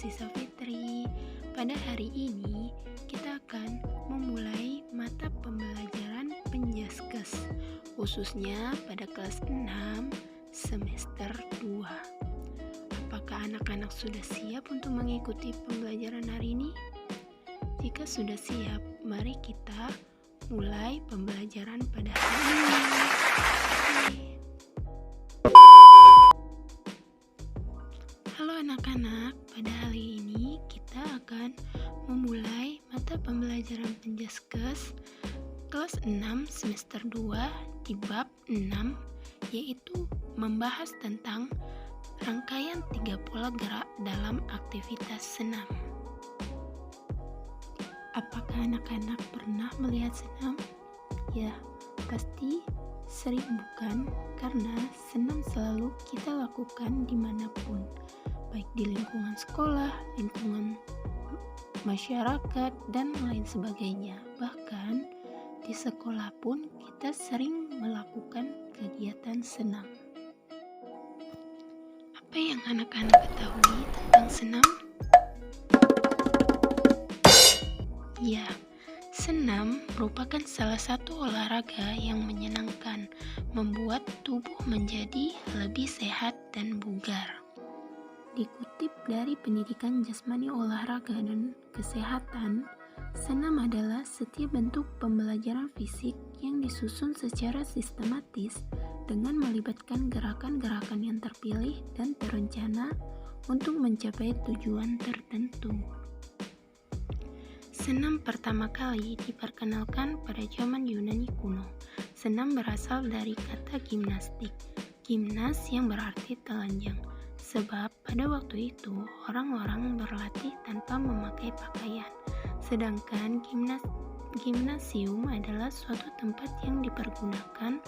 Desi Safitri. Pada hari ini kita akan memulai mata pembelajaran Penjaskes, khususnya pada kelas 6 semester 2. Apakah anak-anak sudah siap untuk mengikuti pembelajaran hari ini? Jika sudah siap, mari kita mulai pembelajaran pada hari ini. Halo anak-anak, pada hari ini kita akan memulai mata pembelajaran Penjaskes kelas 6 semester 2 di bab 6, yaitu membahas tentang rangkaian 3 pola gerak dalam aktivitas senam. Apakah anak-anak pernah melihat senam? Ya, pasti sering bukan, karena senam selalu kita lakukan dimanapun, baik di lingkungan sekolah, lingkungan masyarakat, dan lain sebagainya. Bahkan di sekolah pun kita sering melakukan kegiatan senam. Apa yang anak-anak ketahui tentang senam? Ya, senam merupakan salah satu olahraga yang menyenangkan, membuat tubuh menjadi lebih sehat dan bugar. Dikutip dari Pendidikan Jasmani Olahraga dan Kesehatan, senam adalah setiap bentuk pembelajaran fisik yang disusun secara sistematis dengan melibatkan gerakan-gerakan yang terpilih dan terencana untuk mencapai tujuan tertentu. Senam pertama kali diperkenalkan pada zaman Yunani kuno. Senam berasal dari kata gimnastik, gimnas yang berarti telanjang. Sebab pada waktu itu orang-orang berlatih tanpa memakai pakaian. Sedangkan gimnasium adalah suatu tempat yang dipergunakan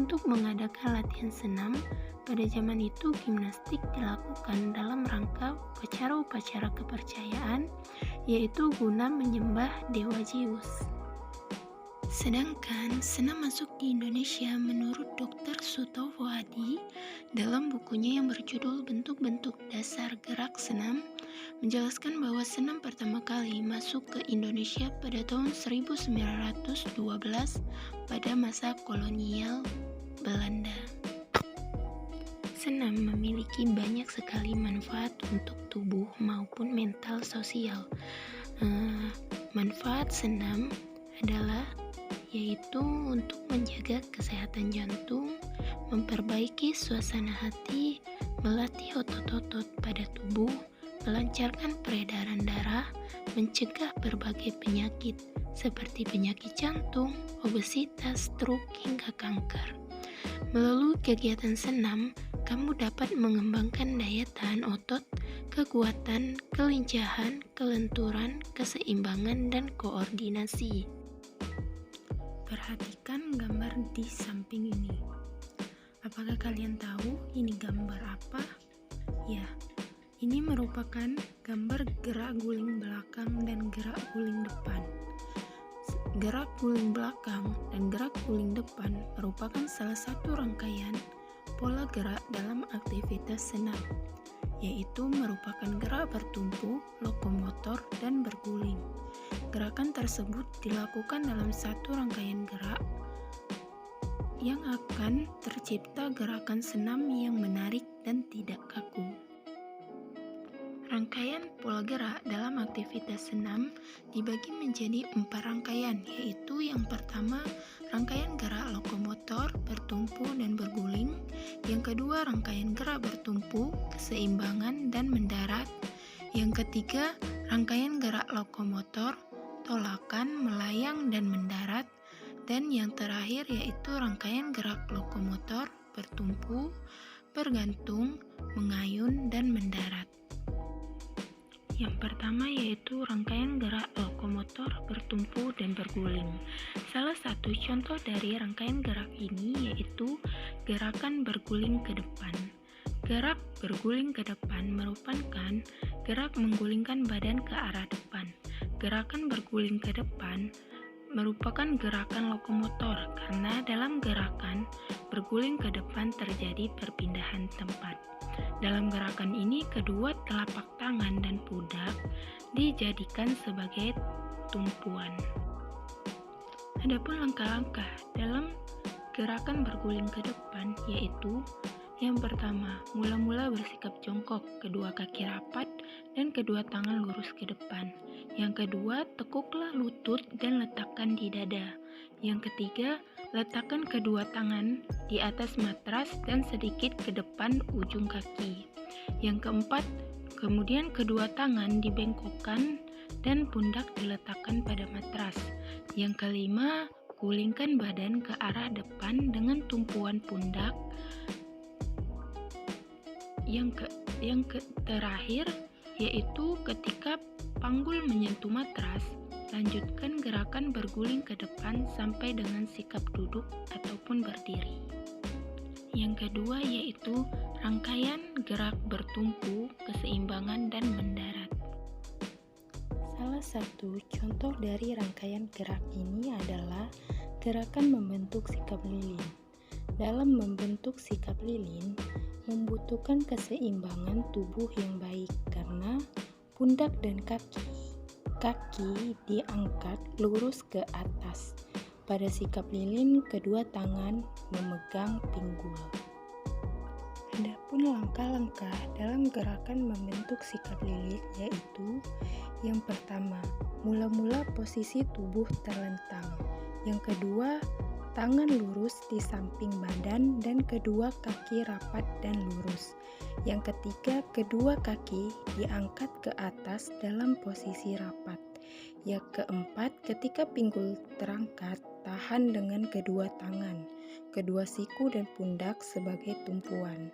untuk mengadakan latihan senam. Pada zaman itu gimnastik dilakukan dalam rangka upacara-upacara kepercayaan, yaitu guna menyembah Dewa Zeus. Sedangkan senam masuk di Indonesia menurut Dr. Sutopo Adi dalam bukunya yang berjudul Bentuk-bentuk Dasar Gerak Senam, menjelaskan bahwa senam pertama kali masuk ke Indonesia pada tahun 1912 pada masa kolonial Belanda. Senam memiliki banyak sekali manfaat untuk tubuh maupun mental sosial. Manfaat senam adalah yaitu untuk menjaga kesehatan jantung, memperbaiki suasana hati, melatih otot-otot pada tubuh, melancarkan peredaran darah, mencegah berbagai penyakit seperti penyakit jantung, obesitas, stroke, hingga kanker. Melalui kegiatan senam, kamu dapat mengembangkan daya tahan otot, kekuatan, kelincahan, kelenturan, keseimbangan, dan koordinasi. Perhatikan gambar di samping ini. Apakah kalian tahu ini gambar apa? Ya, ini merupakan gambar gerak guling belakang dan gerak guling depan. Gerak guling belakang dan gerak guling depan merupakan salah satu rangkaian pola gerak dalam aktivitas senam, yaitu merupakan gerak bertumpu, lokomotor, dan berguling. Gerakan tersebut dilakukan dalam satu rangkaian gerak yang akan tercipta gerakan senam yang menarik dan tidak kaku. Rangkaian pola gerak dalam aktivitas senam dibagi menjadi 4 rangkaian, yaitu yang pertama rangkaian gerak lokomotor, bertumpu, dan berguling. Yang kedua rangkaian gerak bertumpu, keseimbangan, dan mendarat. Yang ketiga rangkaian gerak lokomotor, tolakan, melayang, dan mendarat. Dan yang terakhir yaitu rangkaian gerak lokomotor, bertumpu, bergantung, mengayun, dan mendarat. Yang pertama yaitu rangkaian gerak lokomotor, bertumpu, dan berguling. Salah satu contoh dari rangkaian gerak ini yaitu gerakan berguling ke depan. Gerak berguling ke depan merupakan gerak menggulingkan badan ke arah depan. Gerakan berguling ke depan merupakan gerakan lokomotor karena dalam gerakan berguling ke depan terjadi perpindahan tempat. Dalam gerakan ini kedua telapak tangan dan pundak dijadikan sebagai tumpuan. Adapun langkah-langkah dalam gerakan berguling ke depan yaitu yang pertama, mula-mula bersikap jongkok, kedua kaki rapat dan kedua tangan lurus ke depan. Yang kedua, tekuklah lutut dan letakkan di dada. Yang ketiga, letakkan kedua tangan di atas matras dan sedikit ke depan ujung kaki. Yang keempat, kemudian kedua tangan dibengkokkan dan pundak diletakkan pada matras. Yang kelima, gulingkan badan ke arah depan dengan tumpuan pundak. Yang terakhir yaitu ketika panggul menyentuh matras, lanjutkan gerakan berguling ke depan sampai dengan sikap duduk ataupun berdiri. Yang kedua yaitu rangkaian gerak bertumpu, keseimbangan dan mendarat. Salah satu contoh dari rangkaian gerak ini adalah gerakan membentuk sikap lilin. Dalam membentuk sikap lilin, membutuhkan keseimbangan tubuh yang baik karena pundak dan kaki diangkat lurus ke atas. Pada sikap lilin, kedua tangan memegang pinggul. Adapun langkah-langkah dalam gerakan membentuk sikap lilin yaitu yang pertama, mula-mula posisi tubuh terlentang. Yang kedua, tangan lurus di samping badan dan kedua kaki rapat dan lurus. Yang ketiga, kedua kaki diangkat ke atas dalam posisi rapat. Yang keempat, ketika pinggul terangkat, tahan dengan kedua tangan, kedua siku dan pundak sebagai tumpuan.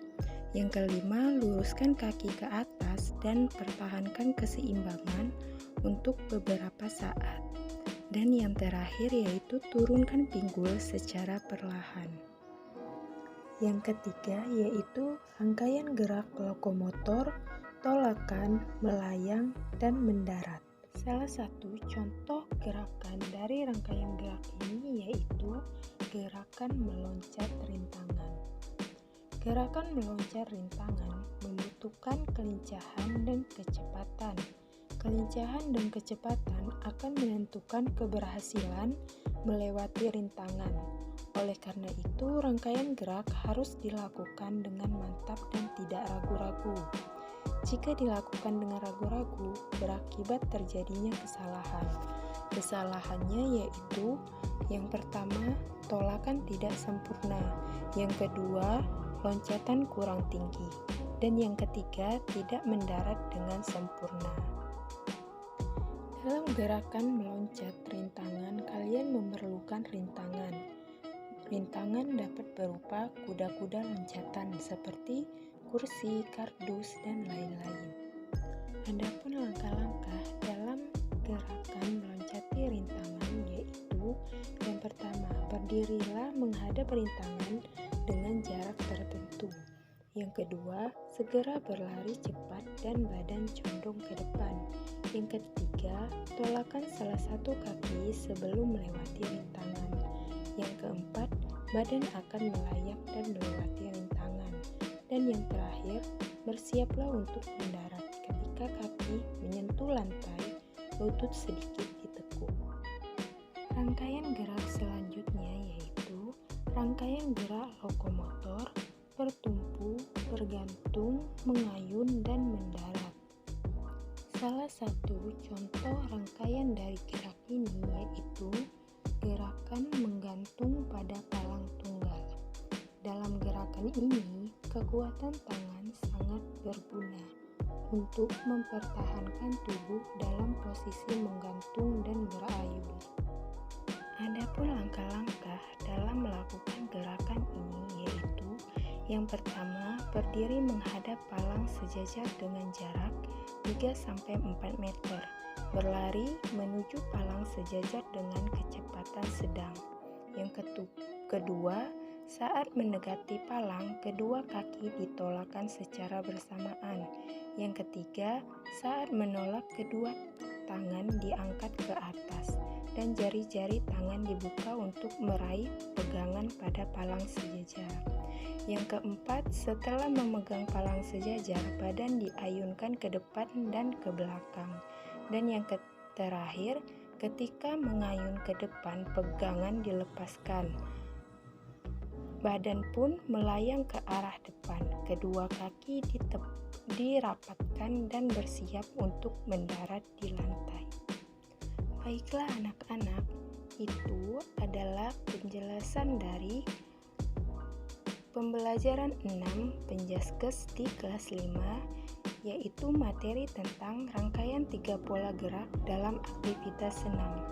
Yang kelima, luruskan kaki ke atas dan pertahankan keseimbangan untuk beberapa saat. Dan yang terakhir yaitu turunkan pinggul secara perlahan. Yang ketiga yaitu rangkaian gerak lokomotor, tolakan, melayang, dan mendarat. Salah satu contoh gerakan dari rangkaian gerak ini yaitu gerakan meloncat rintangan. Gerakan meloncat rintangan membutuhkan kelincahan dan kecepatan. Kelincahan dan kecepatan akan menentukan keberhasilan melewati rintangan. Oleh karena itu, rangkaian gerak harus dilakukan dengan mantap dan tidak ragu-ragu. Jika dilakukan dengan ragu-ragu, berakibat terjadinya kesalahan. Kesalahannya yaitu yang pertama, tolakan tidak sempurna. Yang kedua, loncatan kurang tinggi. Dan yang ketiga, tidak mendarat dengan sempurna. Dalam gerakan meloncat rintangan, kalian memerlukan rintangan. Rintangan dapat berupa kuda-kuda loncatan seperti kursi, kardus, dan lain-lain. Adapun langkah-langkah dalam gerakan meloncati rintangan yaitu yang pertama, berdirilah menghadap rintangan dengan jarak tertentu. Yang kedua, segera berlari cepat dan badan condong ke depan. Yang ketiga, tolakan salah satu kaki sebelum melewati rintangan. Yang keempat, badan akan melayang dan melewati rintangan. Dan yang terakhir, bersiaplah untuk mendarat ketika kaki menyentuh lantai, lutut sedikit ditekuk. Rangkaian gerak selanjutnya yaitu rangkaian gerak lokomotor, bertumpu, bergantung, mengayun, dan mendarat. Salah satu contoh rangkaian dari gerak ini yaitu gerakan menggantung pada palang tunggal. Dalam gerakan ini, kekuatan tangan sangat berguna untuk mempertahankan tubuh dalam posisi menggantung dan berayun. Adapun langkah-langkah dalam melakukan gerakan ini yaitu yang pertama, berdiri menghadap palang sejajar dengan jarak 3-4 meter. Berlari menuju palang sejajar dengan kecepatan sedang. Yang kedua, saat mendekati palang, kedua kaki ditolakkan secara bersamaan. Yang ketiga, saat menolak kedua tangan diangkat ke atas. dan jari-jari tangan dibuka untuk meraih pegangan pada palang sejajar. Yang keempat, setelah memegang palang sejajar, badan diayunkan ke depan dan ke belakang. Dan yang terakhir, ketika mengayun ke depan, pegangan dilepaskan. Badan pun melayang ke arah depan. Kedua kaki dirapatkan dan bersiap untuk mendarat di lantai. Baiklah anak-anak, itu adalah penjelasan dari pembelajaran 6 Penjaskes di kelas 5, yaitu materi tentang rangkaian 3 pola gerak dalam aktivitas senam.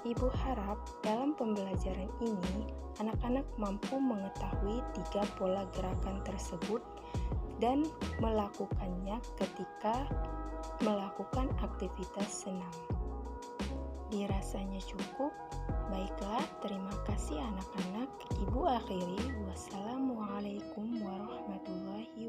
Ibu harap dalam pembelajaran ini anak-anak mampu mengetahui 3 pola gerakan tersebut dan melakukannya ketika melakukan aktivitas senam. Dirasanya cukup. Baiklah, terima kasih anak-anak. Ibu akhiri. Wassalamualaikum warahmatullahi wabarakatuh.